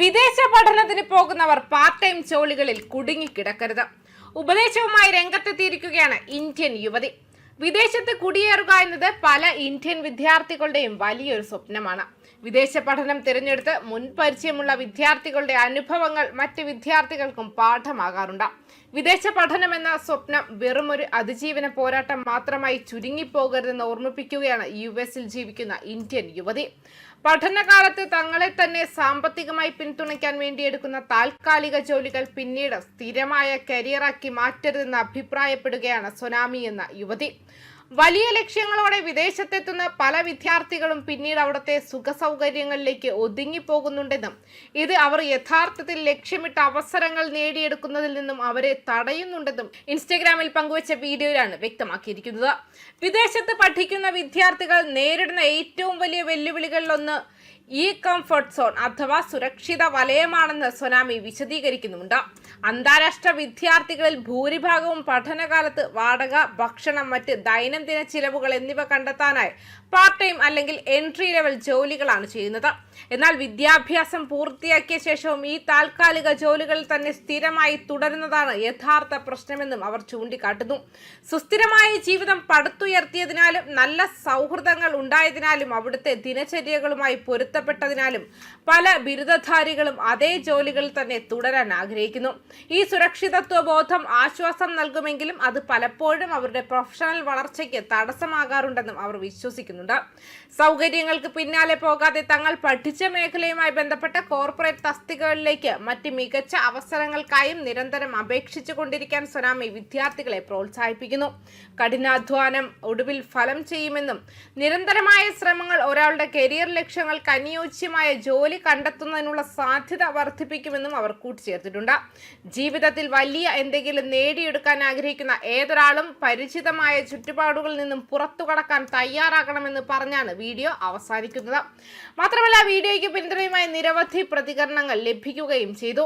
വിദേശ പഠനത്തിന് പോകുന്നവർ പാർട്ട് ടൈം ജോലികളിൽ കുടുങ്ങിക്കിടക്കരുത്. ഉപദേശവുമായി രംഗത്തെത്തിയിരിക്കുകയാണ് ഇന്ത്യൻ യുവതി. വിദേശത്ത് കുടിയേറുക എന്നത് പല ഇന്ത്യൻ വിദ്യാർത്ഥികളുടെയും വലിയൊരു സ്വപ്നമാണ്. വിദേശ പഠനം തിരഞ്ഞെടുത്ത് മുൻപരിചയമുള്ള വിദ്യാർത്ഥികളുടെ അനുഭവങ്ങൾ മറ്റ് വിദ്യാർത്ഥികൾക്കും പാഠമാകാറുണ്ട്. വിദേശ പഠനം എന്ന സ്വപ്നം വെറുമൊരു അതിജീവന പോരാട്ടം മാത്രമായി ചുരുങ്ങിപ്പോകരുതെന്ന് ഓർമ്മിപ്പിക്കുകയാണ് US-ൽ ജീവിക്കുന്ന ഇന്ത്യൻ യുവതി. പഠനകാലത്ത് തങ്ങളെ തന്നെ സാമ്പത്തികമായി പിന്തുണയ്ക്കാൻ വേണ്ടിയെടുക്കുന്ന താൽക്കാലിക ജോലികൾ പിന്നീട് സ്ഥിരമായ കരിയറാക്കി മാറ്റരുതെന്ന് അഭിപ്രായപ്പെടുകയാണ് സൊനാമി എന്ന യുവതി. വലിയ ലക്ഷ്യങ്ങളോടെ വിദേശത്തെത്തുന്ന പല വിദ്യാർത്ഥികളും പിന്നീട് അവിടുത്തെ സുഖസൗകര്യങ്ങളിലേക്ക് ഒതുങ്ങിപ്പോകുന്നുണ്ടെന്നും ഇത് അവർ യഥാർത്ഥത്തിൽ ലക്ഷ്യമിട്ട അവസരങ്ങൾ നേടിയെടുക്കുന്നതിൽ നിന്നും അവരെ തടയുന്നുണ്ടെന്നും ഇൻസ്റ്റഗ്രാമിൽ പങ്കുവച്ച വീഡിയോയിലാണ് വ്യക്തമാക്കിയിരിക്കുന്നത്. വിദേശത്ത് പഠിക്കുന്ന വിദ്യാർത്ഥികൾ നേരിടുന്ന ഏറ്റവും വലിയ വെല്ലുവിളികളിലൊന്ന് കംഫർട്ട് സോൺ അഥവാ സുരക്ഷിത വലയമാണെന്ന് സൊനാമി വിശദീകരിക്കുന്നുണ്ട്. അന്താരാഷ്ട്ര വിദ്യാർത്ഥികളിൽ ഭൂരിഭാഗവും പഠനകാലത്ത് വാടക, ഭക്ഷണം, മറ്റ് ദൈനംദിന ചിലവുകൾ എന്നിവ കണ്ടെത്താനായി പാർട്ട് ടൈം അല്ലെങ്കിൽ എൻട്രി ലെവൽ ജോലികളാണ് ചെയ്യുന്നത്. എന്നാൽ വിദ്യാഭ്യാസം പൂർത്തിയാക്കിയ ശേഷവും ഈ താൽക്കാലിക ജോലികളിൽ തന്നെ സ്ഥിരമായി തുടരുന്നതാണ് യഥാർത്ഥ പ്രശ്നമെന്നും അവർ ചൂണ്ടിക്കാട്ടുന്നു. സുസ്ഥിരമായ ജീവിതം പടുത്തുയർത്തിയതിനാലും നല്ല സൗഹൃദങ്ങൾ ഉണ്ടായതിനാലും അവിടുത്തെ ദിനചര്യകളുമായി പൊരുത്തപ്പെട്ടതിനാലും പല ബിരുദധാരികളും അതേ ജോലികളിൽ തന്നെ തുടരാൻ ആഗ്രഹിക്കുന്നു. ഈ സുരക്ഷിതത്വ ബോധം ആശ്വാസം നൽകുമെങ്കിലും അത് പലപ്പോഴും അവരുടെ പ്രൊഫഷണൽ വളർച്ചയ്ക്ക് തടസ്സമാകാറുണ്ടെന്നും അവർ വിശ്വസിക്കുന്നുണ്ട്. സൗകര്യങ്ങൾക്ക് പിന്നാലെ പോകാതെ തങ്ങൾ പഠിച്ച മേഖലയുമായി ബന്ധപ്പെട്ട കോർപ്പറേറ്റ് തസ്തികകളിലേക്ക് മറ്റ് മികച്ച അവസരങ്ങൾക്കായും നിരന്തരം അപേക്ഷിച്ചു കൊണ്ടിരിക്കാൻ സൊനാമി വിദ്യാർത്ഥികളെ പ്രോത്സാഹിപ്പിക്കുന്നു. കഠിനാധ്വാനം ഒടുവിൽ ഫലം ചെയ്യുമെന്നും നിരന്തരമായ ശ്രമങ്ങൾ ഒരാളുടെ കരിയർ ലക്ഷ്യങ്ങൾക്ക് അനുയോജ്യമായ ജോലി കണ്ടെത്തുന്നതിനുള്ള സാധ്യത വർദ്ധിപ്പിക്കുമെന്നും അവർ കൂട്ടിച്ചേർത്തിട്ടുണ്ട്. ജീവിതത്തിൽ വലിയ എന്തെങ്കിലും നേടിയെടുക്കാൻ ആഗ്രഹിക്കുന്ന ഏതൊരാളും പരിചിതമായ ചുറ്റുപാടുകളിൽ നിന്നും പുറത്തു കടക്കാൻ തയ്യാറാകണമെന്ന് പറഞ്ഞാണ് വീഡിയോ അവസാനിക്കുന്നത്. മാത്രമല്ല വീഡിയോയ്ക്ക് പിന്തുണയുമായി നിരവധി പ്രതികരണങ്ങൾ ലഭിക്കുകയും ചെയ്തു.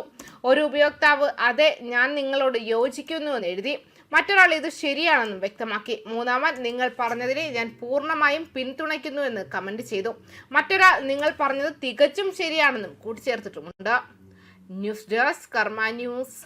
ഒരു ഉപയോക്താവ് അതെ ഞാൻ നിങ്ങളോട് യോജിക്കുന്നുവെന്ന് എഴുതി. മറ്റൊരാൾ ഇത് ശരിയാണെന്നും വ്യക്തമാക്കി. മൂന്നാമൻ നിങ്ങൾ പറഞ്ഞതിനെ ഞാൻ പൂർണ്ണമായും പിന്തുണയ്ക്കുന്നുവെന്ന് കമന്റ് ചെയ്തു. മറ്റൊരാൾ നിങ്ങൾ പറഞ്ഞത് തികച്ചും ശരിയാണെന്നും കൂട്ടിച്ചേർത്തിട്ടുമുണ്ട്. ന്യൂസ് ഡെസ്ക് കർമ്മ ന്യൂസ്.